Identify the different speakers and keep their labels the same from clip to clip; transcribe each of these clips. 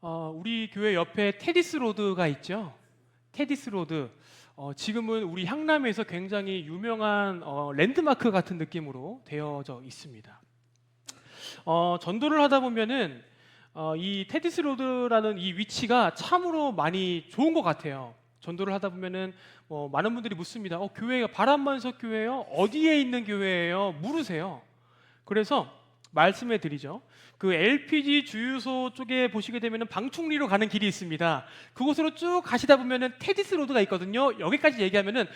Speaker 1: 우리 교회 옆에 테디스 로드가 있죠. 테디스 로드. 지금은 우리 향남에서 굉장히 유명한 랜드마크 같은 느낌으로 되어져 있습니다. 전도를 하다 보면은 이 테디스 로드라는 이 위치가 참으로 많이 좋은 것 같아요. 전도를 하다 보면은 많은 분들이 묻습니다. 교회가 바람만석 교회요? 어디에 있는 교회예요? 물으세요. 그래서 말씀해 드리죠. 그 LPG 주유소 쪽에 보시게 되면은 방충리로 가는 길이 있습니다. 그곳으로 쭉 가시다 보면은 테디스 로드가 있거든요. 여기까지 얘기하면은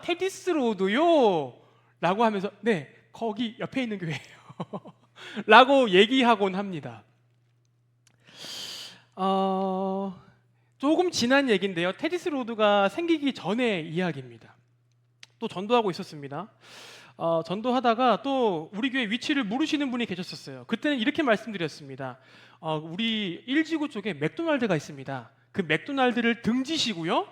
Speaker 1: 테디스 로드요? 라고 하면서 네, 거기 옆에 있는 교회예요. 라고 얘기하곤 합니다. 조금 지난 얘기인데요. 테디스 로드가 생기기 전의 이야기입니다. 또 전도하고 있었습니다. 전도하다가 또 우리 교회 위치를 모르시는 분이 계셨었어요. 그때는 이렇게 말씀드렸습니다. 우리 1지구 쪽에 맥도날드가 있습니다. 그 맥도날드를 등지시고요.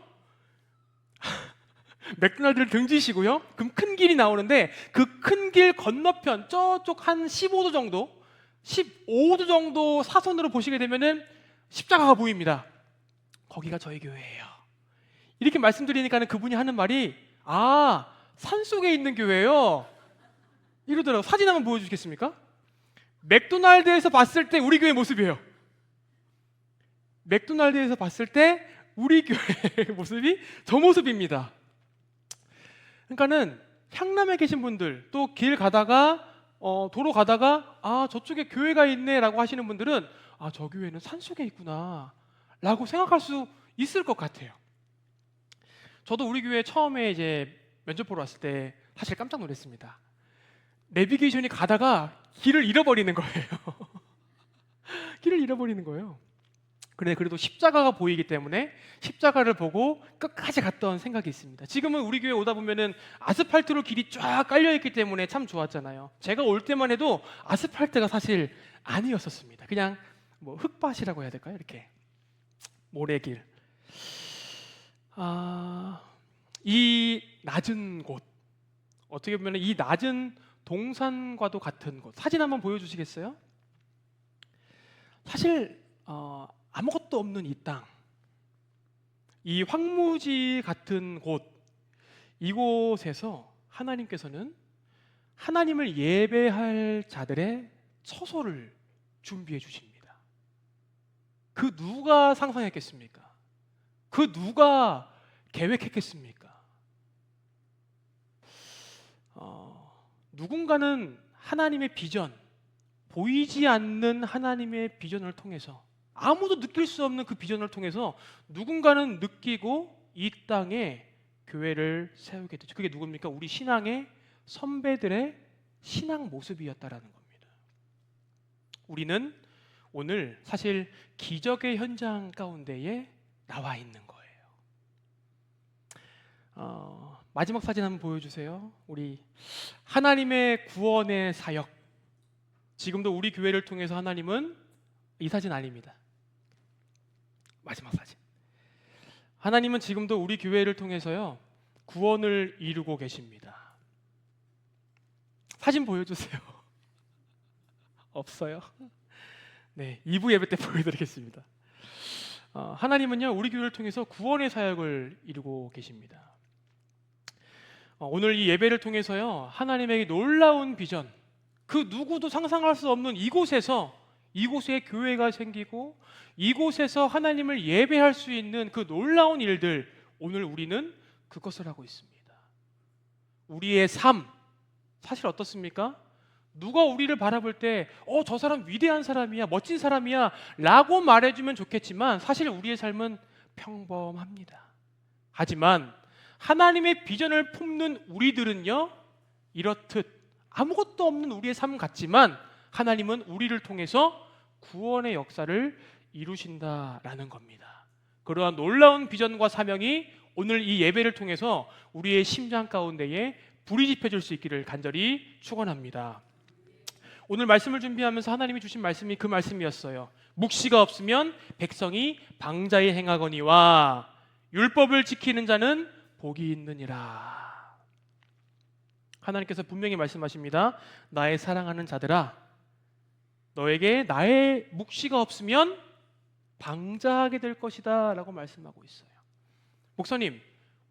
Speaker 1: 맥도날드를 등지시고요. 그럼 큰 길이 나오는데 그 큰 길 건너편 저쪽 한 15도 정도, 15도 정도 사선으로 보시게 되면은 십자가가 보입니다. 거기가 저희 교회예요. 이렇게 말씀드리니까는 그분이 하는 말이 산속에 있는 교회예요. 이러더라고요. 사진 한번 보여주시겠습니까? 맥도날드에서 봤을 때 우리 교회 모습이에요. 맥도날드에서 봤을 때 우리 교회 모습이 저 모습입니다. 그러니까는 향남에 계신 분들, 또 길 가다가 도로 가다가 저쪽에 교회가 있네라고 하시는 분들은 저 교회는 산속에 있구나 라고 생각할 수 있을 것 같아요. 저도 우리 교회 처음에 이제 면접 보러 왔을 때 사실 깜짝 놀랐습니다. 내비게이션이 가다가 길을 잃어버리는 거예요. 길을 잃어버리는 거예요. 그래도 십자가가 보이기 때문에 십자가를 보고 끝까지 갔던 생각이 있습니다. 지금은 우리 교회 오다 보면은 아스팔트로 길이 쫙 깔려 있기 때문에 참 좋았잖아요. 제가 올 때만 해도 아스팔트가 사실 아니었었습니다. 그냥 흙밭이라고 해야 될까요? 이렇게 모래길. 이 낮은 곳, 어떻게 보면 이 낮은 동산과도 같은 곳, 사진 한번 보여주시겠어요? 사실 아무것도 없는 이 땅, 이 황무지 같은 곳, 이곳에서 하나님께서는 하나님을 예배할 자들의 처소를 준비해 주십니다. 그 누가 상상했겠습니까? 그 누가 계획했겠습니까? 누군가는 하나님의 비전, 보이지 않는 하나님의 비전을 통해서, 아무도 느낄 수 없는 그 비전을 통해서 누군가는 느끼고 이 땅에 교회를 세우게 되죠. 그게 누굽니까? 우리 신앙의 선배들의 신앙 모습이었다라는 겁니다. 우리는 오늘 사실 기적의 현장 가운데에 나와 있는 거예요. 마지막 사진 한번 보여주세요. 우리 하나님의 구원의 사역, 지금도 우리 교회를 통해서 하나님은, 이 사진 아닙니다. 마지막 사진. 하나님은 지금도 우리 교회를 통해서요 구원을 이루고 계십니다. 사진 보여주세요. 없어요? 네, 2부 예배 때 보여드리겠습니다. 하나님은요 우리 교회를 통해서 구원의 사역을 이루고 계십니다. 오늘 이 예배를 통해서요 하나님의 놀라운 비전, 그 누구도 상상할 수 없는 이곳에 교회가 생기고 이곳에서 하나님을 예배할 수 있는 그 놀라운 일들, 오늘 우리는 그것을 하고 있습니다. 우리의 삶, 사실 어떻습니까? 누가 우리를 바라볼 때 저 사람 위대한 사람이야, 멋진 사람이야 라고 말해주면 좋겠지만 사실 우리의 삶은 평범합니다. 하지만 하나님의 비전을 품는 우리들은요 이렇듯 아무것도 없는 우리의 삶 같지만 하나님은 우리를 통해서 구원의 역사를 이루신다라는 겁니다. 그러한 놀라운 비전과 사명이 오늘 이 예배를 통해서 우리의 심장 가운데에 불이 지펴질 수 있기를 간절히 축원합니다. 오늘 말씀을 준비하면서 하나님이 주신 말씀이 그 말씀이었어요. 묵시가 없으면 백성이 방자에 행하거니와 율법을 지키는 자는 복이 있느니라. 하나님께서 분명히 말씀하십니다. 나의 사랑하는 자들아, 너에게 나의 묵시가 없으면 방자하게 될 것이다 라고 말씀하고 있어요. 목사님,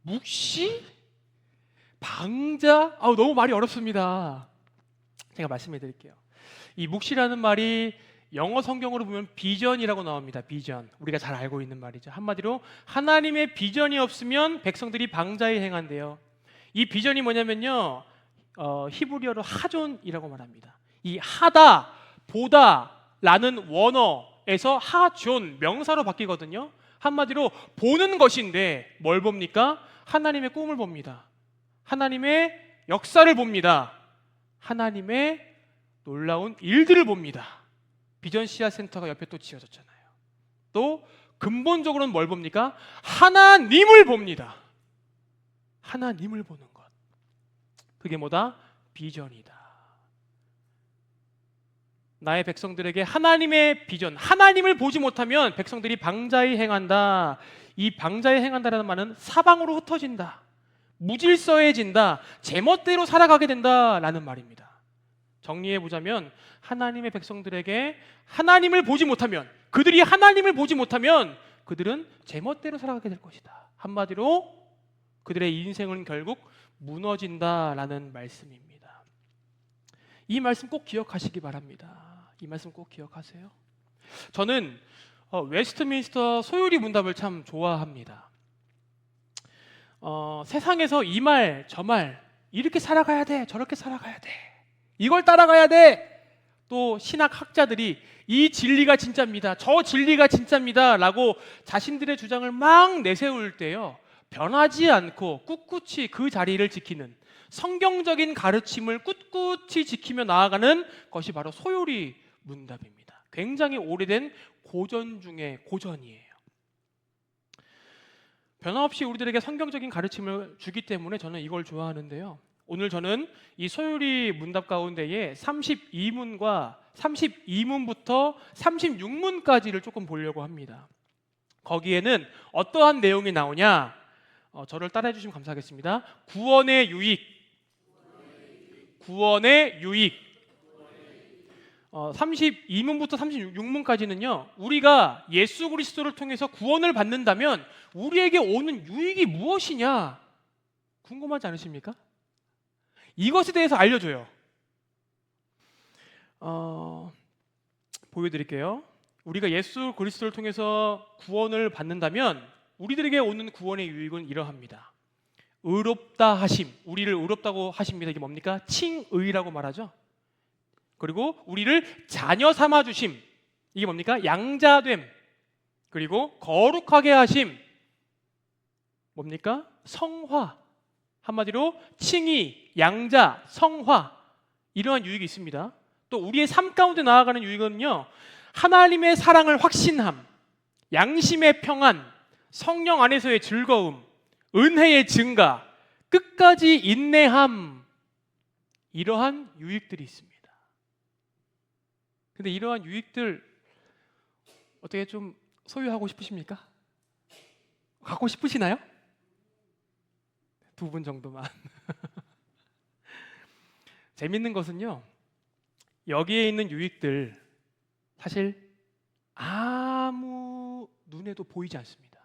Speaker 1: 묵시? 방자? 너무 말이 어렵습니다. 제가 말씀해 드릴게요. 이 묵시라는 말이 영어 성경으로 보면 비전이라고 나옵니다. 비전. 우리가 잘 알고 있는 말이죠. 한마디로 하나님의 비전이 없으면 백성들이 방자에 행한대요. 이 비전이 뭐냐면요, 히브리어로 하존이라고 말합니다. 이 하다, 보다 라는 원어에서 하존, 명사로 바뀌거든요. 한마디로 보는 것인데 뭘 봅니까? 하나님의 꿈을 봅니다. 하나님의 역사를 봅니다. 하나님의 놀라운 일들을 봅니다. 비전 씨앗 센터가 옆에 또 지어졌잖아요. 또 근본적으로는 뭘 봅니까? 하나님을 봅니다. 하나님을 보는 것. 그게 뭐다? 비전이다. 나의 백성들에게 하나님의 비전, 하나님을 보지 못하면 백성들이 방자히 행한다. 이 방자히 행한다라는 말은 사방으로 흩어진다, 무질서해진다, 제멋대로 살아가게 된다라는 말입니다. 정리해 보자면 하나님의 백성들에게 하나님을 보지 못하면, 그들이 하나님을 보지 못하면 그들은 제멋대로 살아가게 될 것이다. 한마디로 그들의 인생은 결국 무너진다라는 말씀입니다. 이 말씀 꼭 기억하시기 바랍니다. 이 말씀 꼭 기억하세요. 저는 웨스트민스터 소요리 문답을 참 좋아합니다. 세상에서 이 말, 저 말, 이렇게 살아가야 돼, 저렇게 살아가야 돼, 이걸 따라가야 돼. 또 신학학자들이 이 진리가 진짜입니다, 저 진리가 진짜입니다 라고 자신들의 주장을 막 내세울 때요, 변하지 않고 꿋꿋이 그 자리를 지키는 성경적인 가르침을 꿋꿋이 지키며 나아가는 것이 바로 소요리 문답입니다. 굉장히 오래된 고전 중에 고전이에요. 변함없이 우리들에게 성경적인 가르침을 주기 때문에 저는 이걸 좋아하는데요. 오늘 저는 이 소요리 문답 가운데에 32문과 32문부터 36문까지를 조금 보려고 합니다. 거기에는 어떠한 내용이 나오냐? 저를 따라해 주시면 감사하겠습니다. 구원의 유익, 구원의 유익. 32문부터 36문까지는요, 우리가 예수 그리스도를 통해서 구원을 받는다면 우리에게 오는 유익이 무엇이냐 궁금하지 않으십니까? 이것에 대해서 알려줘요. 보여드릴게요. 우리가 예수 그리스도를 통해서 구원을 받는다면 우리들에게 오는 구원의 유익은 이러합니다. 의롭다 하심, 우리를 의롭다고 하십니다. 이게 뭡니까? 칭의라고 말하죠. 그리고 우리를 자녀 삼아 주심, 이게 뭡니까? 양자됨. 그리고 거룩하게 하심, 뭡니까? 성화. 한마디로 칭의, 양자, 성화, 이러한 유익이 있습니다. 또 우리의 삶 가운데 나아가는 유익은요, 하나님의 사랑을 확신함, 양심의 평안, 성령 안에서의 즐거움, 은혜의 증가, 끝까지 인내함, 이러한 유익들이 있습니다. 근데 이러한 유익들 어떻게 좀 소유하고 싶으십니까? 갖고 싶으시나요? 2분 정도만. 재밌는 것은요, 여기에 있는 유익들 사실 아무 눈에도 보이지 않습니다.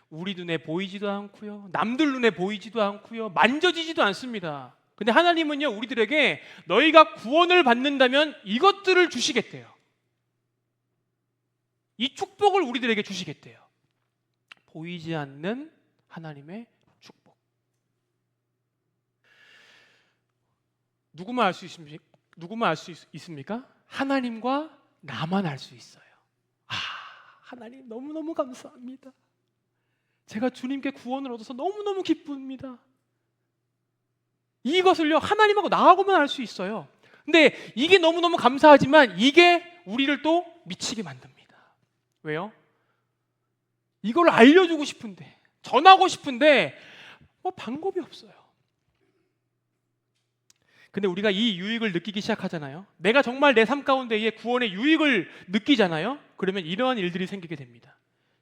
Speaker 1: 우리 눈에 보이지도 않고요, 남들 눈에 보이지도 않고요, 만져지지도 않습니다. 근데 하나님은요, 우리들에게 너희가 구원을 받는다면 이것들을 주시겠대요. 이 축복을 우리들에게 주시겠대요. 보이지 않는 하나님의 축복. 누구만 알 수 있습니까? 누구만 알 수 있습니까? 하나님과 나만 알 수 있어요. 하나님 너무너무 감사합니다. 제가 주님께 구원을 얻어서 너무너무 기쁩니다. 이것을요, 하나님하고 나하고만 알 수 있어요. 근데 이게 너무너무 감사하지만 이게 우리를 또 미치게 만듭니다. 왜요? 이걸 알려주고 싶은데, 전하고 싶은데 방법이 없어요. 근데 우리가 이 유익을 느끼기 시작하잖아요. 내가 정말 내 삶 가운데에 구원의 유익을 느끼잖아요. 그러면 이러한 일들이 생기게 됩니다.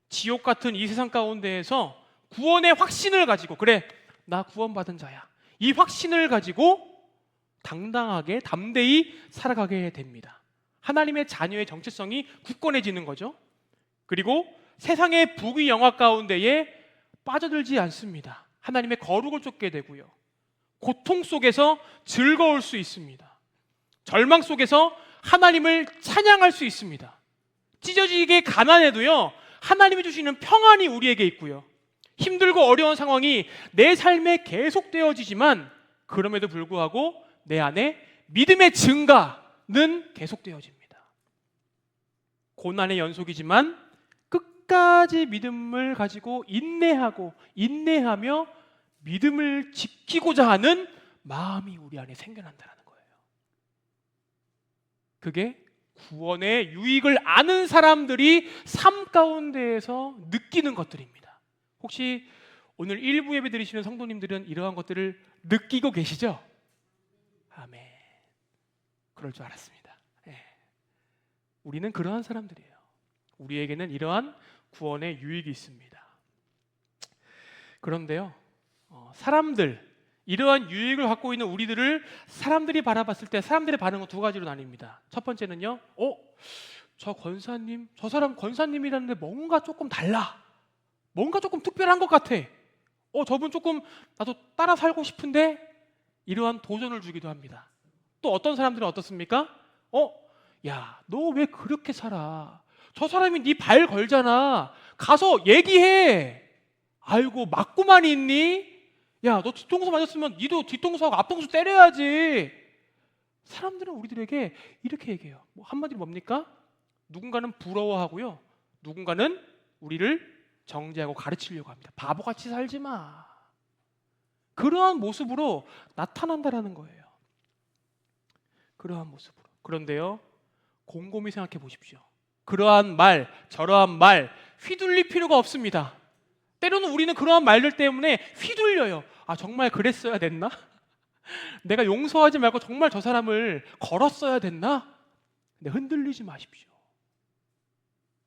Speaker 1: 지옥 같은 이 세상 가운데에서 구원의 확신을 가지고, 그래, 나 구원받은 자야, 이 확신을 가지고 당당하게 담대히 살아가게 됩니다. 하나님의 자녀의 정체성이 굳건해지는 거죠. 그리고 세상의 부귀 영화 가운데에 빠져들지 않습니다. 하나님의 거룩을 쫓게 되고요. 고통 속에서 즐거울 수 있습니다. 절망 속에서 하나님을 찬양할 수 있습니다. 찢어지게 가난해도요, 하나님이 주시는 평안이 우리에게 있고요. 힘들고 어려운 상황이 내 삶에 계속되어지지만 그럼에도 불구하고 내 안에 믿음의 증가는 계속되어집니다. 고난의 연속이지만 끝까지 믿음을 가지고 인내하며 믿음을 지키고자 하는 마음이 우리 안에 생겨난다는 거예요. 그게 구원의 유익을 아는 사람들이 삶 가운데에서 느끼는 것들입니다. 혹시 오늘 일부 예배 드리시는 성도님들은 이러한 것들을 느끼고 계시죠? 아멘. 그럴 줄 알았습니다. 네. 우리는 그러한 사람들이에요. 우리에게는 이러한 구원의 유익이 있습니다. 그런데요, 이러한 유익을 갖고 있는 우리들을 사람들이 바라봤을 때 사람들의 반응은 두 가지로 나뉩니다. 첫 번째는요, 저 권사님, 저 사람 권사님이라는데 뭔가 조금 달라, 뭔가 조금 특별한 것 같아, 저분 조금 나도 따라 살고 싶은데, 이러한 도전을 주기도 합니다. 또 어떤 사람들은 어떻습니까? 야, 너 왜 그렇게 살아? 저 사람이 네 발 걸잖아, 가서 얘기해. 아이고, 맞고만 있니? 야, 너 뒤통수 맞았으면 니도 뒤통수하고 앞통수 때려야지. 사람들은 우리들에게 이렇게 얘기해요. 한마디로 뭡니까? 누군가는 부러워하고요, 누군가는 우리를 정죄하고 가르치려고 합니다. 바보같이 살지 마. 그러한 모습으로 나타난다라는 거예요. 그러한 모습으로. 그런데요, 곰곰이 생각해 보십시오. 그러한 말, 저러한 말 휘둘릴 필요가 없습니다. 때로는 우리는 그러한 말들 때문에 휘둘려요. 정말 그랬어야 됐나? 내가 용서하지 말고 정말 저 사람을 걸었어야 됐나? 근데 흔들리지 마십시오.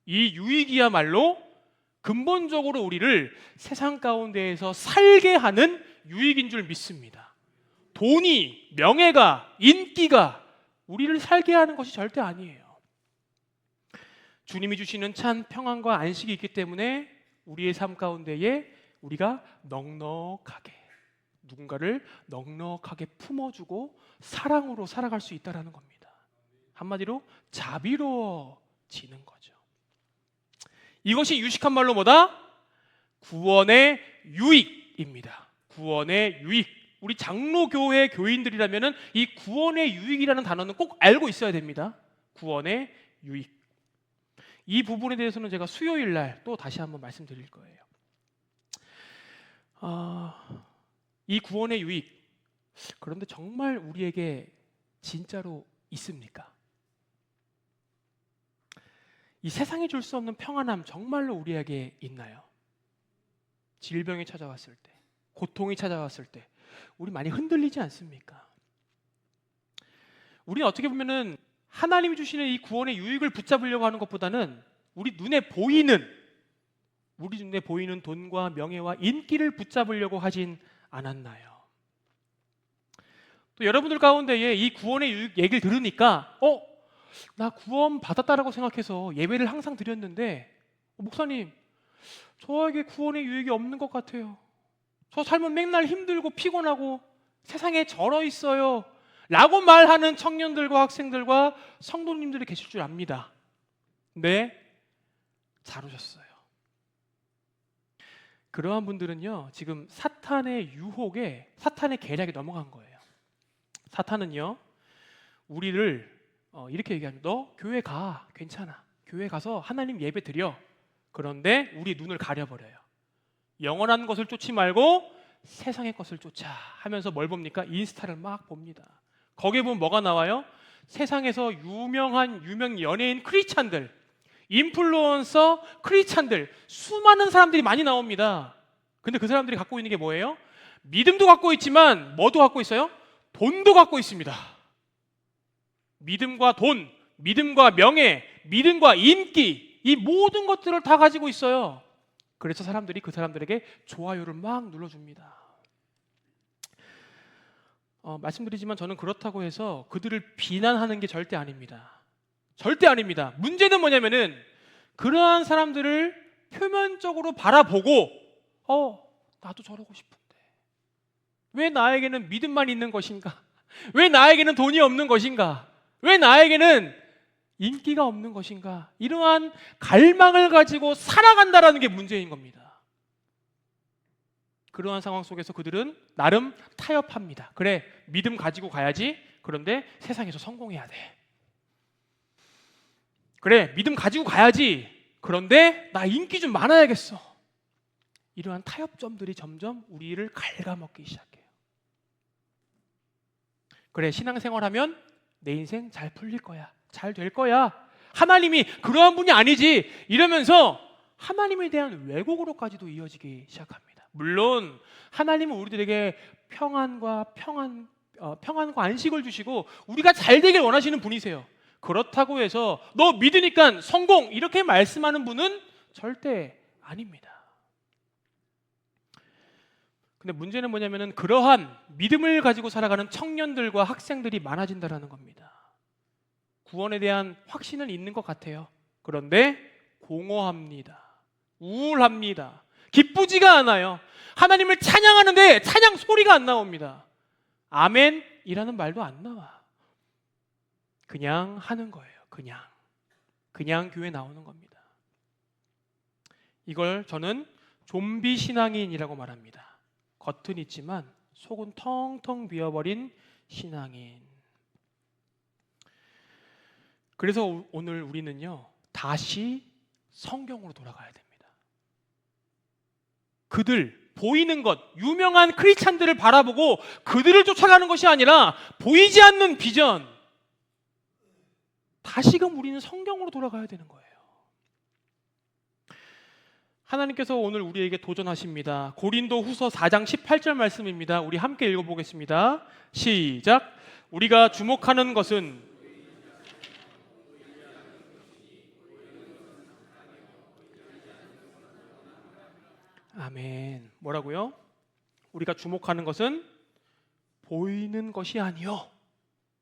Speaker 1: 이 유익이야말로 근본적으로 우리를 세상 가운데에서 살게 하는 유익인 줄 믿습니다. 돈이, 명예가, 인기가 우리를 살게 하는 것이 절대 아니에요. 주님이 주시는 참 평안과 안식이 있기 때문에 우리의 삶 가운데에 우리가 넉넉하게, 누군가를 넉넉하게 품어주고 사랑으로 살아갈 수 있다는 겁니다. 한마디로 자비로워지는 거죠. 이것이 유식한 말로 뭐다? 구원의 유익입니다. 구원의 유익. 우리 장로교회 교인들이라면 이 구원의 유익이라는 단어는 꼭 알고 있어야 됩니다. 구원의 유익. 이 부분에 대해서는 제가 수요일 날 또 다시 한번 말씀드릴 거예요. 이 구원의 유익, 그런데 정말 우리에게 진짜로 있습니까? 이 세상이 줄 수 없는 평안함 정말로 우리에게 있나요? 질병이 찾아왔을 때, 고통이 찾아왔을 때 우리 많이 흔들리지 않습니까? 우리는 어떻게 보면은 하나님이 주시는 이 구원의 유익을 붙잡으려고 하는 것보다는 우리 눈에 보이는 돈과 명예와 인기를 붙잡으려고 하진 않았나요? 또 여러분들 가운데에 이 구원의 유익 얘기를 들으니까 나 구원 받았다라고 생각해서 예배를 항상 드렸는데 목사님, 저에게 구원의 유익이 없는 것 같아요. 저 삶은 맨날 힘들고 피곤하고 세상에 절어 있어요 라고 말하는 청년들과 학생들과 성도님들이 계실 줄 압니다. 네, 잘 오셨어요. 그러한 분들은요, 지금 사탄의 유혹에, 사탄의 계략에 넘어간 거예요. 사탄은요, 우리를 이렇게 얘기합니다. 너 교회 가, 괜찮아. 교회 가서 하나님 예배 드려. 그런데 우리 눈을 가려버려요. 영원한 것을 쫓지 말고 세상의 것을 쫓아 하면서 뭘 봅니까? 인스타를 막 봅니다. 거기에 보면 뭐가 나와요? 세상에서 유명 연예인 크리스찬들, 인플루언서 크리스찬들, 수많은 사람들이 많이 나옵니다. 근데 그 사람들이 갖고 있는 게 뭐예요? 믿음도 갖고 있지만 뭐도 갖고 있어요? 돈도 갖고 있습니다. 믿음과 돈, 믿음과 명예, 믿음과 인기, 이 모든 것들을 다 가지고 있어요. 그래서 사람들이 그 사람들에게 좋아요를 막 눌러줍니다. 말씀드리지만 저는 그렇다고 해서 그들을 비난하는 게 절대 아닙니다. 절대 아닙니다. 문제는 뭐냐면은 그러한 사람들을 표면적으로 바라보고 나도 저러고 싶은데 왜 나에게는 믿음만 있는 것인가? 왜 나에게는 돈이 없는 것인가? 왜 나에게는 인기가 없는 것인가? 이러한 갈망을 가지고 살아간다라는 게 문제인 겁니다. 그러한 상황 속에서 그들은 나름 타협합니다. 그래, 믿음 가지고 가야지. 그런데 세상에서 성공해야 돼. 그래, 믿음 가지고 가야지. 그런데 나 인기 좀 많아야겠어. 이러한 타협점들이 점점 우리를 갉아먹기 시작해요. 그래, 신앙생활하면 내 인생 잘 풀릴 거야. 잘 될 거야. 하나님이 그러한 분이 아니지. 이러면서 하나님에 대한 왜곡으로까지도 이어지기 시작합니다. 물론 하나님은 우리들에게 평안과 안식을 주시고 우리가 잘 되길 원하시는 분이세요. 그렇다고 해서 너 믿으니까 성공 이렇게 말씀하는 분은 절대 아닙니다. 근데 문제는 뭐냐면은 그러한 믿음을 가지고 살아가는 청년들과 학생들이 많아진다는 겁니다. 구원에 대한 확신은 있는 것 같아요. 그런데 공허합니다. 우울합니다. 기쁘지가 않아요. 하나님을 찬양하는데 찬양 소리가 안 나옵니다. 아멘이라는 말도 안 나와. 그냥 하는 거예요. 그냥 교회 나오는 겁니다. 이걸 저는 좀비 신앙인이라고 말합니다. 겉은 있지만 속은 텅텅 비어버린 신앙인. 그래서 오늘 우리는요, 다시 성경으로 돌아가야 됩니다. 그들, 보이는 것, 유명한 크리스찬들을 바라보고 그들을 쫓아가는 것이 아니라 보이지 않는 비전, 다시금 우리는 성경으로 돌아가야 되는 거예요. 하나님께서 오늘 우리에게 도전하십니다. 고린도 후서 4장 18절 말씀입니다. 우리 함께 읽어보겠습니다. 시작. 우리가 주목하는 것은 아멘. 뭐라고요? 우리가 주목하는 것은 보이는 것이 아니요,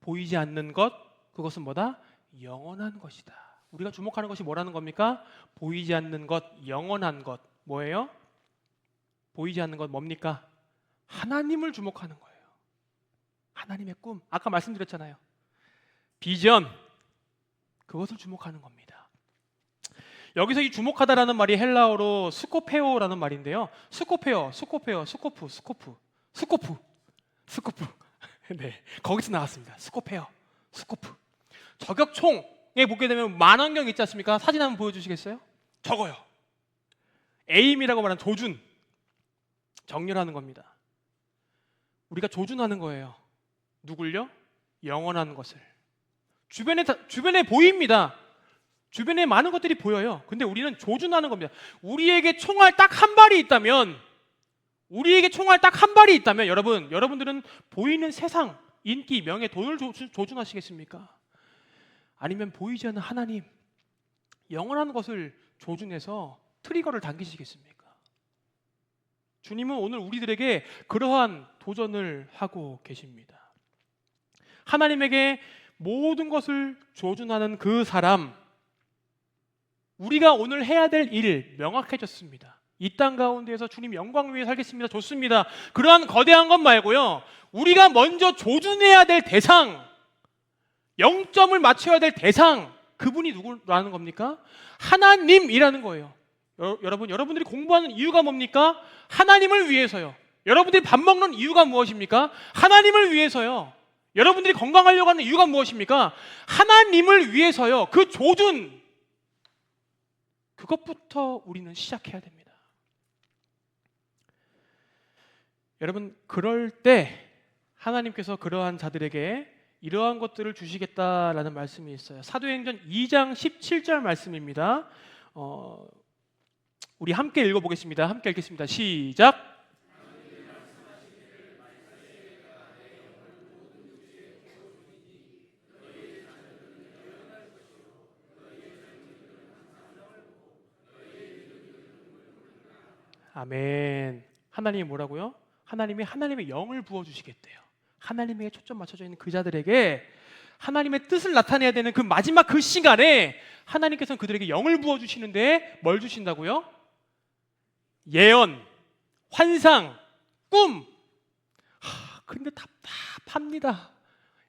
Speaker 1: 보이지 않는 것, 그것은 뭐다? 영원한 것이다. 우리가 주목하는 것이 뭐라는 겁니까? 보이지 않는 것, 영원한 것. 뭐예요? 보이지 않는 것 뭡니까? 하나님을 주목하는 거예요. 하나님의 꿈, 아까 말씀드렸잖아요. 비전, 그것을 주목하는 겁니다. 여기서 이 주목하다라는 말이 헬라어로 스코페오라는 말인데요. 스코페오. 네, 거기서 나왔습니다. 스코페오. 저격총에 보게 되면 만원경 있지 않습니까? 사진 한번 보여주시겠어요? 저거요. 에임이라고 말하는 조준, 정렬하는 겁니다. 우리가 조준하는 거예요. 누굴요? 영원한 것을. 주변에 보입니다. 주변에 많은 것들이 보여요. 근데 우리는 조준하는 겁니다. 우리에게 총알 딱 한 발이 있다면 여러분들은 보이는 세상, 인기, 명예, 돈을 조준하시겠습니까? 아니면 보이지 않는 하나님, 영원한 것을 조준해서 트리거를 당기시겠습니까? 주님은 오늘 우리들에게 그러한 도전을 하고 계십니다. 하나님에게 모든 것을 조준하는 그 사람, 우리가 오늘 해야 될 일 명확해졌습니다. 이 땅 가운데에서 주님 영광 위에 살겠습니다. 좋습니다. 그러한 거대한 것 말고요, 우리가 먼저 조준해야 될 대상, 0점을 맞춰야 될 대상, 그분이 누구라는 겁니까? 하나님이라는 거예요. 여러분들이 공부하는 이유가 뭡니까? 하나님을 위해서요. 여러분들이 밥 먹는 이유가 무엇입니까? 하나님을 위해서요. 여러분들이 건강하려고 하는 이유가 무엇입니까? 하나님을 위해서요. 그 조준, 그것부터 우리는 시작해야 됩니다. 여러분, 그럴 때 하나님께서 그러한 자들에게 이러한 것들을 주시겠다라는 말씀이 있어요. 사도행전 2장 17절 말씀입니다. 우리 함께 읽어보겠습니다. 함께 읽겠습니다. 시작. 아멘. 하나님이 뭐라고요? 하나님이 하나님의 영을 부어주시겠대요. 하나님에게 초점 맞춰져 있는 그 자들에게 하나님의 뜻을 나타내야 되는 그 마지막 그 시간에 하나님께서는 그들에게 영을 부어주시는데 뭘 주신다고요? 예언, 환상, 꿈. 그런데 답답합니다.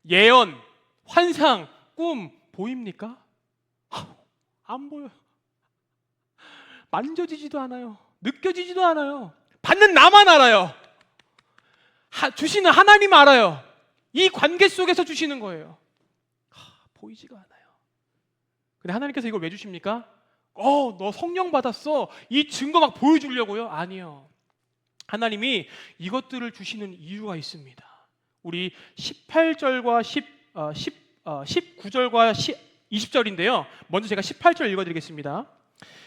Speaker 1: 예언, 환상, 꿈 보입니까? 안 보여요. 만져지지도 않아요. 느껴지지도 않아요. 받는 나만 알아요. 주시는 하나님 알아요. 이 관계 속에서 주시는 거예요. 보이지가 않아요. 근데 하나님께서 이걸 왜 주십니까? 너 성령 받았어. 이 증거 막 보여주려고요? 아니요. 하나님이 이것들을 주시는 이유가 있습니다. 우리 18절과 19절과 20절인데요. 먼저 제가 18절 읽어드리겠습니다.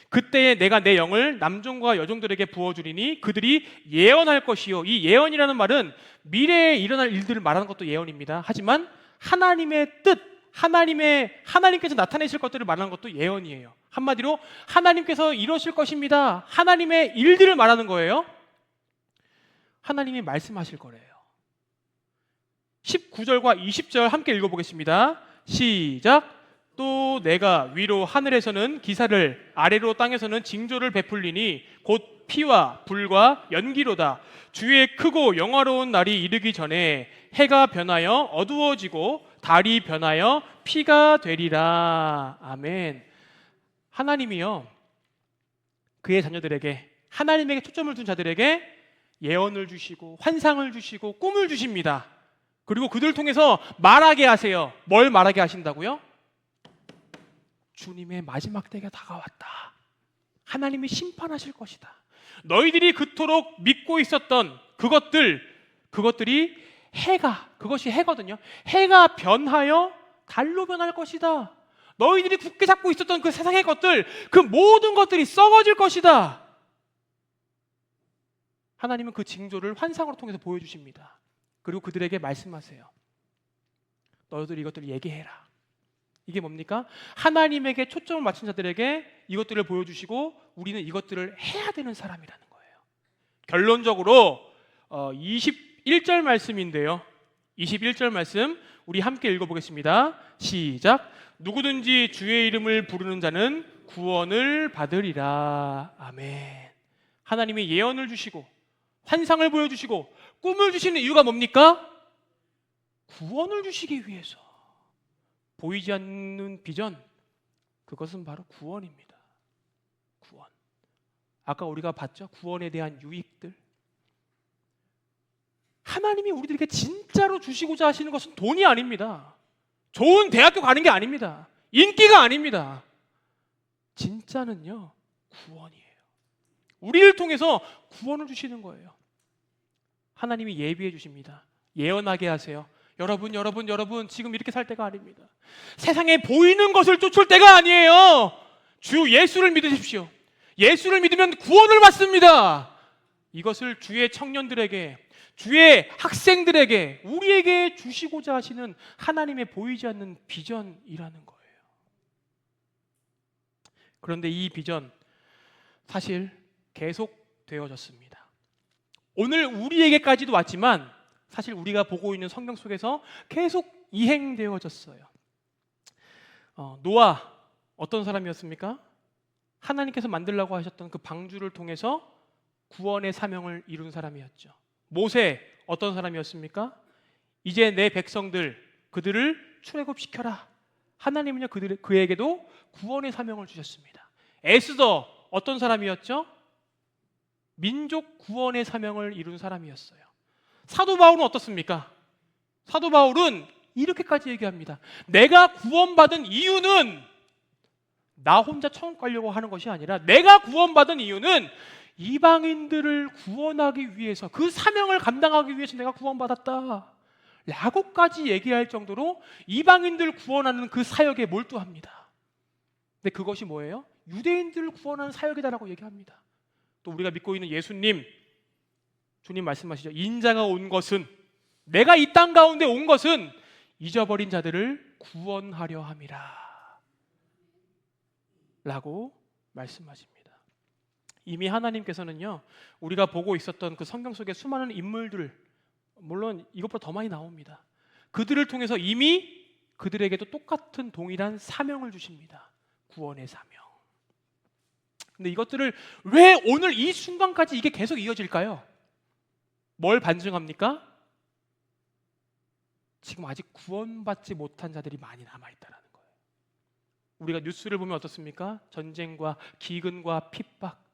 Speaker 1: 그때에 내가 내 영을 남종과 여종들에게 부어주리니 그들이 예언할 것이요. 이 예언이라는 말은 미래에 일어날 일들을 말하는 것도 예언입니다. 하지만 하나님의 뜻, 하나님께서 나타내실 것들을 말하는 것도 예언이에요. 한마디로 하나님께서 이러실 것입니다. 하나님의 일들을 말하는 거예요. 하나님이 말씀하실 거래요. 19절과 20절 함께 읽어보겠습니다. 시작. 또 내가 위로 하늘에서는 기사를, 아래로 땅에서는 징조를 베풀리니 곧 피와 불과 연기로다. 주의 크고 영화로운 날이 이르기 전에 해가 변하여 어두워지고 달이 변하여 피가 되리라. 아멘. 하나님이요, 그의 자녀들에게, 하나님에게 초점을 둔 자들에게 예언을 주시고 환상을 주시고 꿈을 주십니다. 그리고 그들을 통해서 말하게 하세요. 뭘 말하게 하신다고요? 주님의 마지막 때가 다가왔다. 하나님이 심판하실 것이다. 너희들이 그토록 믿고 있었던 그것들이 그것이 해거든요. 해가 변하여 달로 변할 것이다. 너희들이 굳게 잡고 있었던 그 세상의 것들, 그 모든 것들이 썩어질 것이다. 하나님은 그 징조를 환상으로 통해서 보여주십니다. 그리고 그들에게 말씀하세요. 너희들 이것들을 얘기해라. 이게 뭡니까? 하나님에게 초점을 맞춘 자들에게 이것들을 보여주시고 우리는 이것들을 해야 되는 사람이라는 거예요. 결론적으로 21절 말씀인데요. 21절 말씀 우리 함께 읽어보겠습니다. 시작. 누구든지 주의 이름을 부르는 자는 구원을 받으리라. 아멘. 하나님이 예언을 주시고 환상을 보여주시고 꿈을 주시는 이유가 뭡니까? 구원을 주시기 위해서. 보이지 않는 비전, 그것은 바로 구원입니다. 구원. 아까 우리가 봤죠? 구원에 대한 유익들. 하나님이 우리들에게 진짜로 주시고자 하시는 것은 돈이 아닙니다. 좋은 대학교 가는 게 아닙니다. 인기가 아닙니다. 진짜는요, 구원이에요. 우리를 통해서 구원을 주시는 거예요. 하나님이 예비해 주십니다. 예언하게 하세요. 여러분, 지금 이렇게 살 때가 아닙니다. 세상에 보이는 것을 쫓을 때가 아니에요. 주 예수를 믿으십시오. 예수를 믿으면 구원을 받습니다. 이것을 주의 청년들에게, 주의 학생들에게, 우리에게 주시고자 하시는 하나님의 보이지 않는 비전이라는 거예요. 그런데 이 비전 사실 계속 되어졌습니다. 오늘 우리에게까지도 왔지만 사실 우리가 보고 있는 성경 속에서 계속 이행되어졌어요. 노아 어떤 사람이었습니까? 하나님께서 만들라고 하셨던 그 방주를 통해서 구원의 사명을 이룬 사람이었죠. 모세 어떤 사람이었습니까? 이제 내 백성들 그들을 출애굽시켜라. 하나님은요 그에게도 구원의 사명을 주셨습니다. 에스더 어떤 사람이었죠? 민족 구원의 사명을 이룬 사람이었어요. 사도 바울은 어떻습니까? 사도 바울은 이렇게까지 얘기합니다. 내가 구원받은 이유는 나 혼자 천국 가려고 하는 것이 아니라 내가 구원받은 이유는 이방인들을 구원하기 위해서, 그 사명을 감당하기 위해서 내가 구원받았다 라고까지 얘기할 정도로 이방인들을 구원하는 그 사역에 몰두합니다. 근데 그것이 뭐예요? 유대인들을 구원하는 사역이다라고 얘기합니다. 또 우리가 믿고 있는 예수님, 주님 말씀하시죠. 인자가 온 것은, 내가 이 땅 가운데 온 것은 잊어버린 자들을 구원하려 함이라 라고 말씀하십니다. 이미 하나님께서는요 우리가 보고 있었던 그 성경 속의 수많은 인물들, 물론 이것보다 더 많이 나옵니다. 그들을 통해서 이미 그들에게도 똑같은 동일한 사명을 주십니다. 구원의 사명. 근데 이것들을 왜 오늘 이 순간까지 이게 계속 이어질까요? 뭘 반증합니까? 지금 아직 구원받지 못한 자들이 많이 남아있다는 거예요. 우리가 뉴스를 보면 어떻습니까? 전쟁과 기근과 핍박.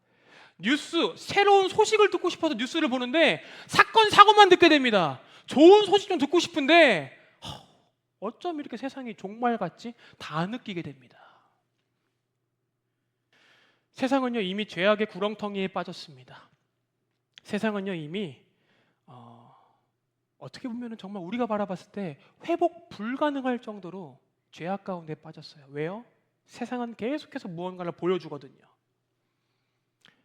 Speaker 1: 뉴스, 새로운 소식을 듣고 싶어서 뉴스를 보는데 사건, 사고만 듣게 됩니다. 좋은 소식 좀 듣고 싶은데 어쩜 이렇게 세상이 종말 같지? 다 느끼게 됩니다. 세상은요 이미 죄악의 구렁텅이에 빠졌습니다. 세상은요 이미 어떻게 보면 정말 우리가 바라봤을 때 회복 불가능할 정도로 죄악 가운데 빠졌어요. 왜요? 세상은 계속해서 무언가를 보여주거든요.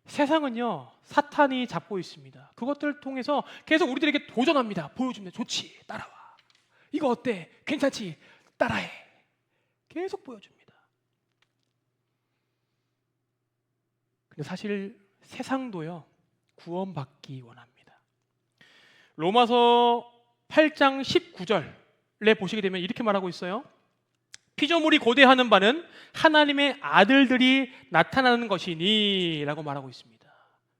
Speaker 1: 세상은요 사탄이 잡고 있습니다. 그것들을 통해서 계속 우리들에게 도전합니다. 보여주면 좋지, 따라와. 이거 어때? 괜찮지? 따라해. 계속 보여줍니다. 근데 사실 세상도요 구원받기 원합니다. 로마서 8장 19절에 보시게 되면 이렇게 말하고 있어요. 피조물이 고대하는 바는 하나님의 아들들이 나타나는 것이니 라고 말하고 있습니다.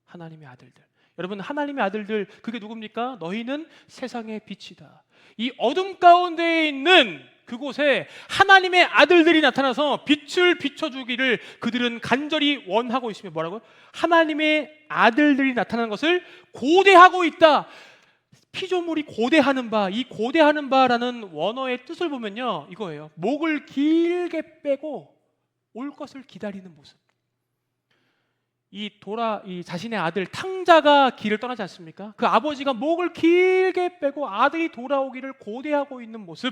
Speaker 1: 하나님의 아들들. 여러분, 하나님의 아들들 그게 누굽니까? 너희는 세상의 빛이다. 이 어둠 가운데 있는 그곳에 하나님의 아들들이 나타나서 빛을 비춰주기를 그들은 간절히 원하고 있으며 뭐라고요? 하나님의 아들들이 나타나는 것을 고대하고 있다. 피조물이 고대하는 바, 이 고대하는 바라는 원어의 뜻을 보면요 이거예요. 목을 길게 빼고 올 것을 기다리는 모습. 이 자신의 아들 탕자가 길을 떠나지 않습니까? 그 아버지가 목을 길게 빼고 아들이 돌아오기를 고대하고 있는 모습.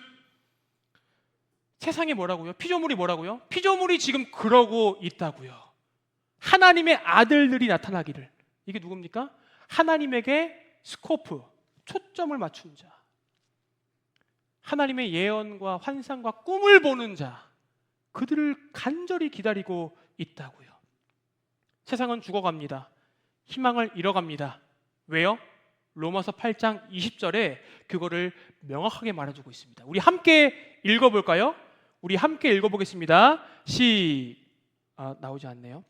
Speaker 1: 세상이 뭐라고요? 피조물이 뭐라고요? 피조물이 지금 그러고 있다고요. 하나님의 아들들이 나타나기를. 이게 누굽니까? 하나님에게 스코프, 초점을 맞춘 자, 하나님의 예언과 환상과 꿈을 보는 자, 그들을 간절히 기다리고 있다고요. 세상은 죽어갑니다. 희망을 잃어갑니다. 왜요? 로마서 8장 20절에 그거를 명확하게 말해주고 있습니다. 우리 함께 읽어볼까요? 우리 함께 읽어보겠습니다. 나오지 않네요.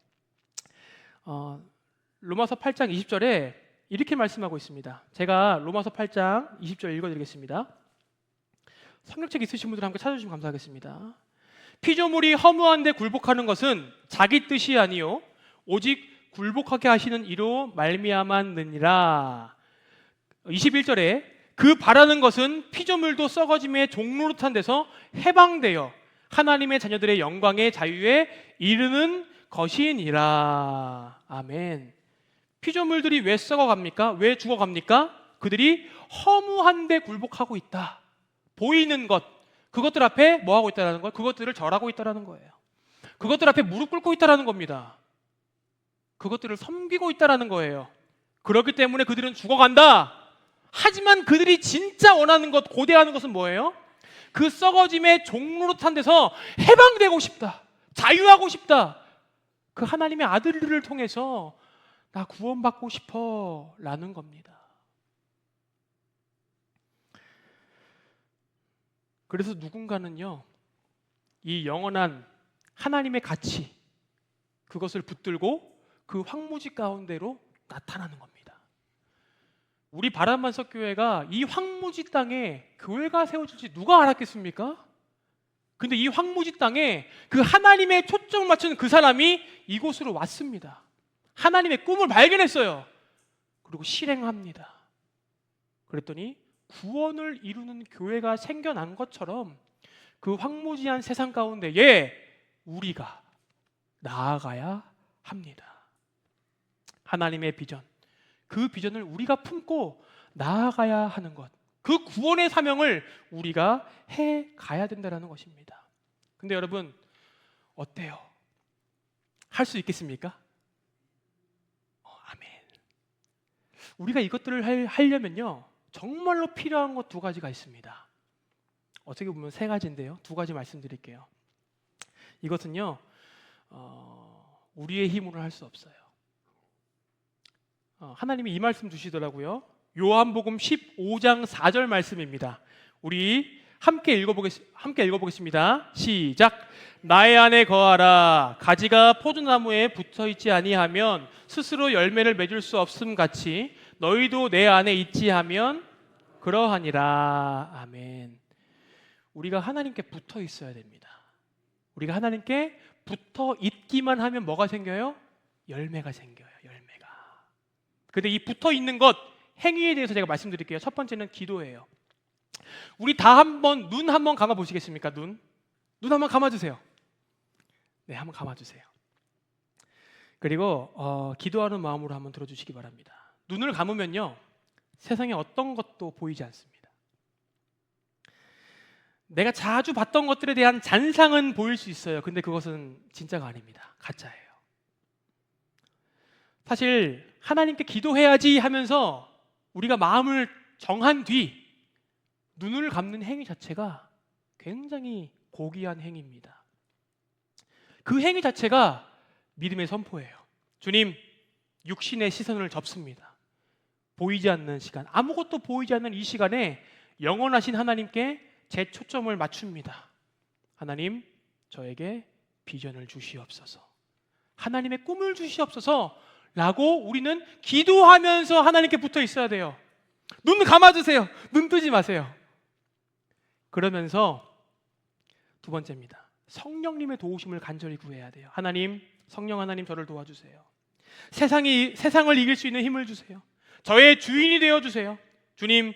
Speaker 1: 로마서 8장 20절에 이렇게 말씀하고 있습니다. 제가 로마서 8장 20절 읽어드리겠습니다. 성경책 있으신 분들 함께 찾아주시면 감사하겠습니다. 피조물이 허무한 데 굴복하는 것은 자기 뜻이 아니요 오직 굴복하게 하시는 이로 말미암았느니라. 21절에 그 바라는 것은 피조물도 썩어짐의 종노릇한 데서 해방되어 하나님의 자녀들의 영광의 자유에 이르는 것이니라. 아멘. 피조물들이 왜 썩어갑니까? 왜 죽어갑니까? 그들이 허무한 데 굴복하고 있다. 보이는 것, 그것들 앞에 뭐 하고 있다는 거예요? 그것들을 절하고 있다는 거예요. 그것들 앞에 무릎 꿇고 있다는 겁니다. 그것들을 섬기고 있다는 거예요. 그렇기 때문에 그들은 죽어간다. 하지만 그들이 진짜 원하는 것, 고대하는 것은 뭐예요? 그 썩어짐의 종노릇한 데서 해방되고 싶다. 자유하고 싶다. 그 하나님의 아들들을 통해서 나 구원받고 싶어 라는 겁니다. 그래서 누군가는요 이 영원한 하나님의 가치, 그것을 붙들고 그 황무지 가운데로 나타나는 겁니다. 우리 바람반석 교회가 이 황무지 땅에 교회가 세워질지 누가 알았겠습니까? 근데 이 황무지 땅에 그 하나님의 초점을 맞춘 그 사람이 이곳으로 왔습니다. 하나님의 꿈을 발견했어요. 그리고 실행합니다. 그랬더니 구원을 이루는 교회가 생겨난 것처럼 그 황무지한 세상 가운데에 우리가 나아가야 합니다. 하나님의 비전, 그 비전을 우리가 품고 나아가야 하는 것, 그 구원의 사명을 우리가 해가야 된다는 것입니다. 근데 여러분 어때요? 할 수 있겠습니까? 아멘. 우리가 이것들을 하려면요 정말로 필요한 것 두 가지가 있습니다. 어떻게 보면 세 가지인데요, 두 가지 말씀드릴게요. 이것은요 우리의 힘으로 할 수 없어요. 하나님이 이 말씀 주시더라고요. 요한복음 15장 4절 말씀입니다. 우리 함께 읽어보겠습니다. 시작. 나의 안에 거하라. 가지가 포도나무에 붙어있지 아니하면 스스로 열매를 맺을 수 없음 같이 너희도 내 안에 있지 하면 그러하니라. 아멘. 우리가 하나님께 붙어 있어야 됩니다. 우리가 하나님께 붙어 있기만 하면 뭐가 생겨요? 열매가 생겨요. 열매가. 근데 이 붙어 있는 것, 행위에 대해서 제가 말씀드릴게요. 첫 번째는 기도예요. 우리 다 한번 눈 한번 감아 보시겠습니까? 눈 한번 감아주세요. 네, 한번 감아주세요. 그리고 기도하는 마음으로 한번 들어주시기 바랍니다. 눈을 감으면요, 세상에 어떤 것도 보이지 않습니다. 내가 자주 봤던 것들에 대한 잔상은 보일 수 있어요. 근데 그것은 진짜가 아닙니다. 가짜예요. 사실 하나님께 기도해야지 하면서 우리가 마음을 정한 뒤 눈을 감는 행위 자체가 굉장히 고귀한 행위입니다. 그 행위 자체가 믿음의 선포예요. 주님, 육신의 시선을 접습니다. 보이지 않는 시간, 아무것도 보이지 않는 이 시간에 영원하신 하나님께 제 초점을 맞춥니다. 하나님, 저에게 비전을 주시옵소서. 하나님의 꿈을 주시옵소서 라고 우리는 기도하면서 하나님께 붙어 있어야 돼요. 눈 감아주세요. 눈 뜨지 마세요. 그러면서 두 번째입니다. 성령님의 도우심을 간절히 구해야 돼요. 하나님, 성령 하나님 저를 도와주세요. 세상을 이길 수 있는 힘을 주세요. 저의 주인이 되어주세요. 주님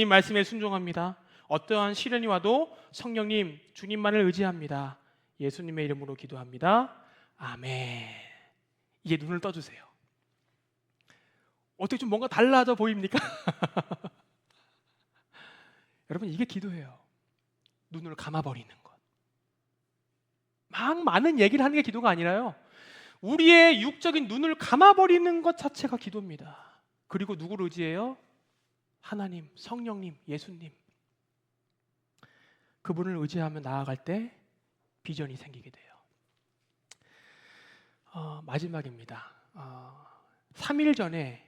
Speaker 1: 말씀에 순종합니다. 어떠한 시련이 와도 성령님, 주님만을 의지합니다. 예수님의 이름으로 기도합니다. 아멘. 이제 눈을 떠주세요. 어떻게 좀 뭔가 달라져 보입니까? 여러분, 이게 기도예요. 눈을 감아버리는 것. 막 많은 얘기를 하는 게 기도가 아니라요, 우리의 육적인 눈을 감아버리는 것 자체가 기도입니다. 그리고 누구를 의지해요? 하나님, 성령님, 예수님. 그분을 의지하며 나아갈 때 비전이 생기게 돼요. 마지막입니다. 3일 전에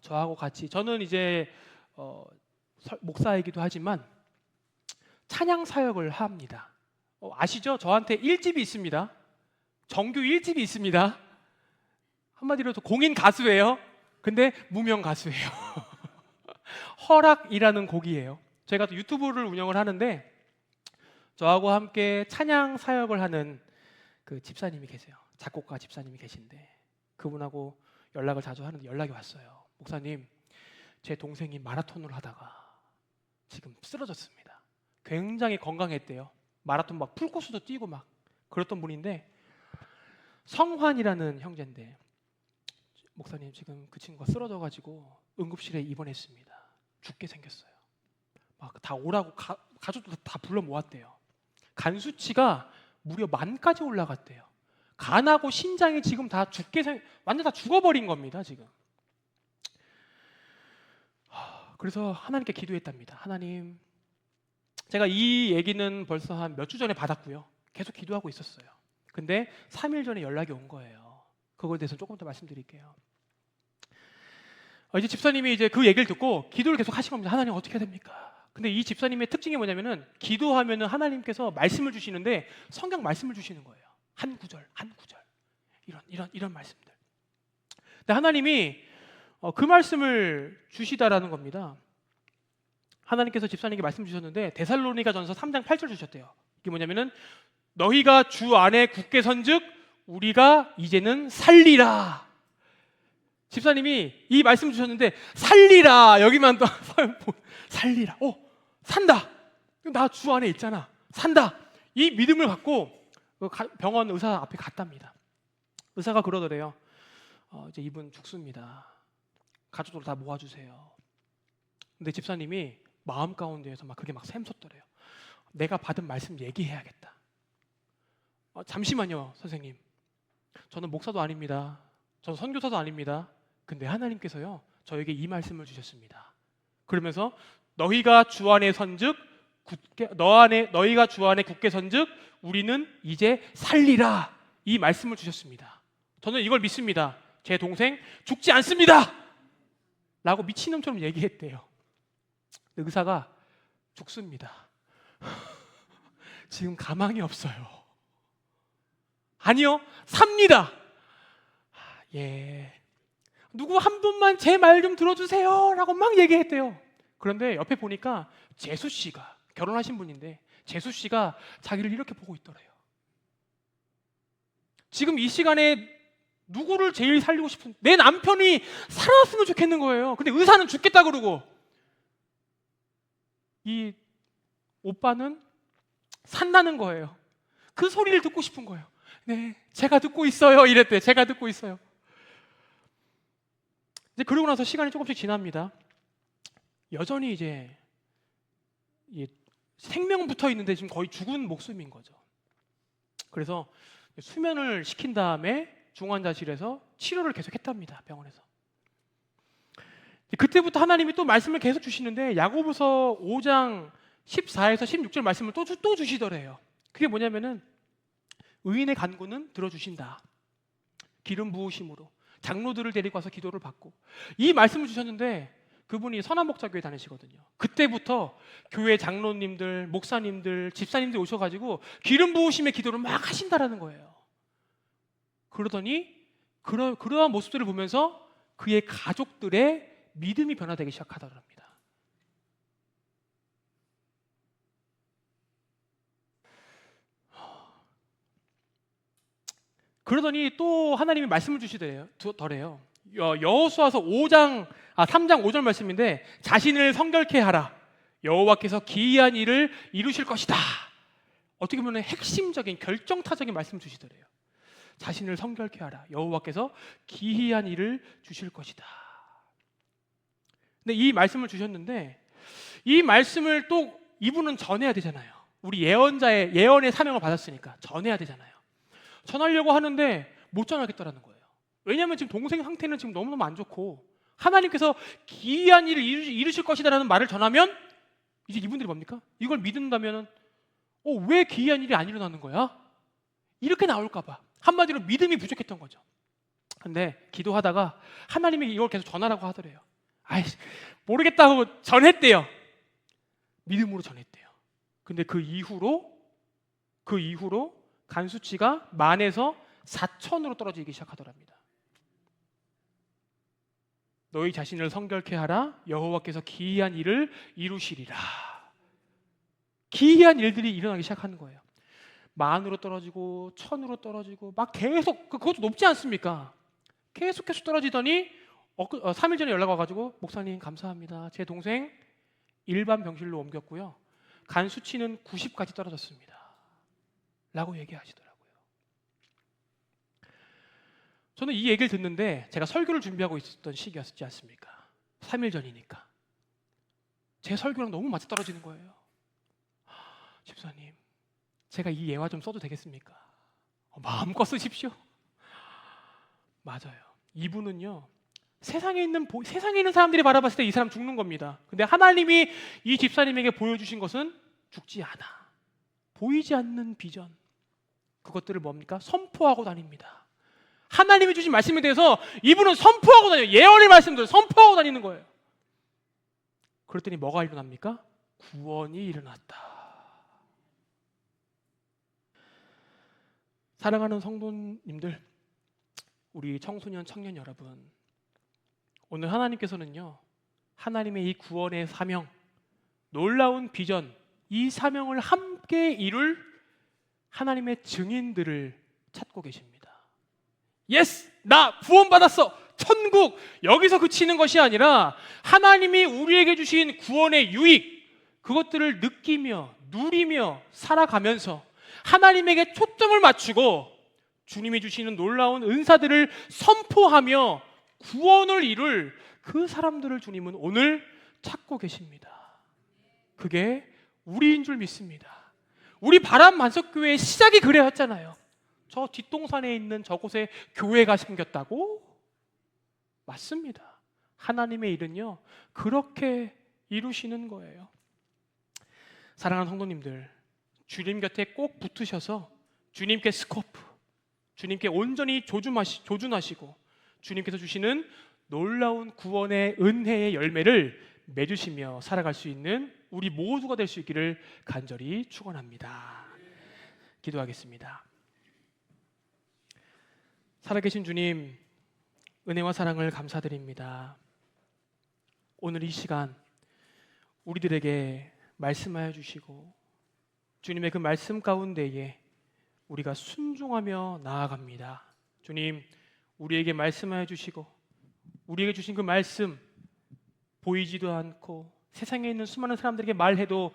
Speaker 1: 저하고 같이, 저는 이제 목사이기도 하지만 찬양 사역을 합니다. 아시죠? 저한테 1집이 있습니다. 정규 1집이 있습니다. 한마디로 공인 가수예요. 근데 무명 가수예요. 허락이라는 곡이에요. 제가 또 유튜브를 운영을 하는데 저하고 함께 찬양 사역을 하는 그 집사님이 계세요. 작곡가 집사님이 계신데 그분하고 연락을 자주 하는데 연락이 왔어요. 목사님, 제 동생이 마라톤을 하다가 지금 쓰러졌습니다. 굉장히 건강했대요. 마라톤 막 풀코스도 뛰고 막 그랬던 분인데, 성환이라는 형제인데, 목사님 지금 그 친구가 쓰러져가지고 응급실에 입원했습니다. 죽게 생겼어요. 막 다 오라고 가족들 다 불러 모았대요. 간 수치가 무려 10,000까지 올라갔대요. 간하고 신장이 지금 다 완전 다 죽어버린 겁니다. 지금. 그래서 하나님께 기도했답니다. 하나님, 제가 이 얘기는 벌써 한 몇 주 전에 받았고요. 계속 기도하고 있었어요. 근데 3일 전에 연락이 온 거예요. 그거에 대해서 조금 더 말씀드릴게요. 이제 집사님이 이제 그 얘기를 듣고 기도를 계속 하신 겁니다. 하나님, 어떻게 해야 됩니까? 근데 이 집사님의 특징이 뭐냐면은 기도하면은 하나님께서 말씀을 주시는데 성경 말씀을 주시는 거예요. 한 구절 이런 말씀들. 근데 하나님이 그 말씀을 주시다라는 겁니다. 하나님께서 집사님에게 말씀 주셨는데 데살로니가전서 3장 8절 주셨대요. 이게 뭐냐면은 너희가 주 안에 굳게 선즉 우리가 이제는 살리라. 집사님이 이 말씀 주셨는데 살리라, 여기만 또 살리라. 산다. 나 주 안에 있잖아. 산다. 이 믿음을 갖고 병원 의사 앞에 갔답니다. 의사가 그러더래요. 이제 이분 죽습니다. 가족들 다 모아주세요. 근데 집사님이 마음 가운데에서 막 그게 막 샘솟더래요. 내가 받은 말씀 얘기해야겠다. 잠시만요, 선생님. 저는 목사도 아닙니다. 저는 선교사도 아닙니다. 근데 하나님께서요, 저에게 이 말씀을 주셨습니다. 그러면서 너희가 주 안에 선즉 너희가 주 안에 굳게 선즉 우리는 이제 살리라. 이 말씀을 주셨습니다. 저는 이걸 믿습니다. 제 동생 죽지 않습니다. 라고 미친놈처럼 얘기했대요. 의사가 죽습니다. 지금 가망이 없어요. 아니요, 삽니다. 예, 누구 한 분만 제 말 좀 들어주세요 라고 막 얘기했대요. 그런데 옆에 보니까 재수 씨가, 결혼하신 분인데 재수 씨가 자기를 이렇게 보고 있더래요. 지금 이 시간에 누구를 제일 살리고 싶은, 내 남편이 살아났으면 좋겠는 거예요. 근데 의사는 죽겠다 그러고, 이 오빠는 산다는 거예요. 그 소리를 듣고 싶은 거예요. 네, 제가 듣고 있어요 이랬대. 제가 듣고 있어요. 이제 그러고 나서 시간이 조금씩 지납니다. 여전히 이제 생명은 붙어 있는데 지금 거의 죽은 목숨인 거죠. 그래서 수면을 시킨 다음에 중환자실에서 치료를 계속 했답니다. 병원에서. 그때부터 하나님이 또 말씀을 계속 주시는데 야고보서 5장 14에서 16절 말씀을 또 주시더래요. 그게 뭐냐면은 의인의 간구는 들어주신다. 기름 부으심으로 장로들을 데리고 와서 기도를 받고, 이 말씀을 주셨는데 그분이 선한목자교회 다니시거든요. 그때부터 교회 장로님들, 목사님들, 집사님들 오셔가지고 기름 부으심의 기도를 막 하신다라는 거예요. 그러더니 그러한 모습들을 보면서 그의 가족들의 믿음이 변화되기 시작하더랍니다. 그러더니 또 하나님이 말씀을 주시더래요. 여호수아서 3장 5절 말씀인데, 자신을 성결케 하라. 여호와께서 기이한 일을 이루실 것이다. 어떻게 보면 핵심적인 결정타적인 말씀을 주시더래요. 자신을 성결케 하라. 여호와께서 기이한 일을 주실 것이다. 근데 이 말씀을 주셨는데, 이 말씀을 또 이분은 전해야 되잖아요. 우리 예언의 사명을 받았으니까 전해야 되잖아요. 전하려고 하는데 못 전하겠다라는 거예요. 왜냐하면 지금 동생 상태는 지금 너무너무 안 좋고, 하나님께서 기이한 일을 이루실 것이다라는 말을 전하면 이제 이분들이 뭡니까? 이걸 믿는다면 왜 기이한 일이 안 일어나는 거야? 이렇게 나올까 봐. 한마디로 믿음이 부족했던 거죠. 근데 기도하다가 하나님이 이걸 계속 전하라고 하더래요. 모르겠다고 전했대요. 믿음으로 전했대요. 근데 그 이후로 간 수치가 10,000에서 4,000으로 떨어지기 시작하더랍니다. 너희 자신을 성결케 하라. 여호와께서 기이한 일을 이루시리라. 기이한 일들이 일어나기 시작하는 거예요. 10,000으로 떨어지고 1,000으로 떨어지고 막 계속, 그것도 높지 않습니까? 계속 떨어지더니 3일 전에 연락 와가지고, 목사님 감사합니다. 제 동생 일반 병실로 옮겼고요. 간 수치는 90까지 떨어졌습니다. 라고 얘기하시더라고요. 저는 이 얘기를 듣는데 제가 설교를 준비하고 있었던 시기였지 않습니까? 3일 전이니까. 제 설교랑 너무 맞아떨어지는 거예요. 집사님, 제가 이 예화 좀 써도 되겠습니까? 마음껏 쓰십시오. 맞아요. 이분은요, 세상에 있는 사람들이 바라봤을 때 이 사람 죽는 겁니다. 근데 하나님이 이 집사님에게 보여주신 것은 죽지 않아. 보이지 않는 비전. 그것들을 뭡니까? 선포하고 다닙니다. 하나님이 주신 말씀에 대해서 이분은 선포하고 다녀요. 예언의 말씀들 선포하고 다니는 거예요. 그랬더니 뭐가 일어납니까? 구원이 일어났다. 사랑하는 성도님들, 우리 청소년, 청년 여러분, 오늘 하나님께서는요, 하나님의 이 구원의 사명, 놀라운 비전, 이 사명을 함께 이룰 하나님의 증인들을 찾고 계십니다. 예스! 나 구원받았어! 천국! 여기서 그치는 것이 아니라 하나님이 우리에게 주신 구원의 유익, 그것들을 느끼며 누리며 살아가면서 하나님에게 초점을 맞추고 주님이 주시는 놀라운 은사들을 선포하며 구원을 이룰 그 사람들을 주님은 오늘 찾고 계십니다. 그게 우리인 줄 믿습니다. 우리 바람만석교회의 시작이 그래왔잖아요. 저 뒷동산에 있는 저곳에 교회가 생겼다고? 맞습니다. 하나님의 일은요, 그렇게 이루시는 거예요. 사랑하는 성도님들, 주님 곁에 꼭 붙으셔서 주님께 스코프, 주님께 온전히 조준하시고 주님께서 주시는 놀라운 구원의 은혜의 열매를 맺으시며 살아갈 수 있는 우리 모두가 될 수 있기를 간절히 축원합니다. 기도하겠습니다. 살아계신 주님, 은혜와 사랑을 감사드립니다. 오늘 이 시간 우리들에게 말씀하여 주시고 주님의 그 말씀 가운데에 우리가 순종하며 나아갑니다. 주님, 우리에게 말씀하여 주시고 우리에게 주신 그 말씀 보이지도 않고 세상에 있는 수많은 사람들에게 말해도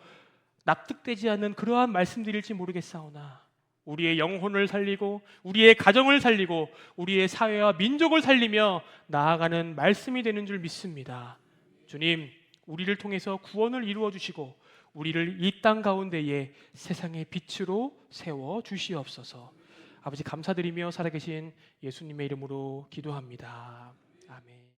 Speaker 1: 납득되지 않는 그러한 말씀들일지 모르겠사오나 우리의 영혼을 살리고 우리의 가정을 살리고 우리의 사회와 민족을 살리며 나아가는 말씀이 되는 줄 믿습니다. 주님, 우리를 통해서 구원을 이루어 주시고 우리를 이 땅 가운데에 세상의 빛으로 세워 주시옵소서. 아버지 감사드리며 살아계신 예수님의 이름으로 기도합니다. 아멘.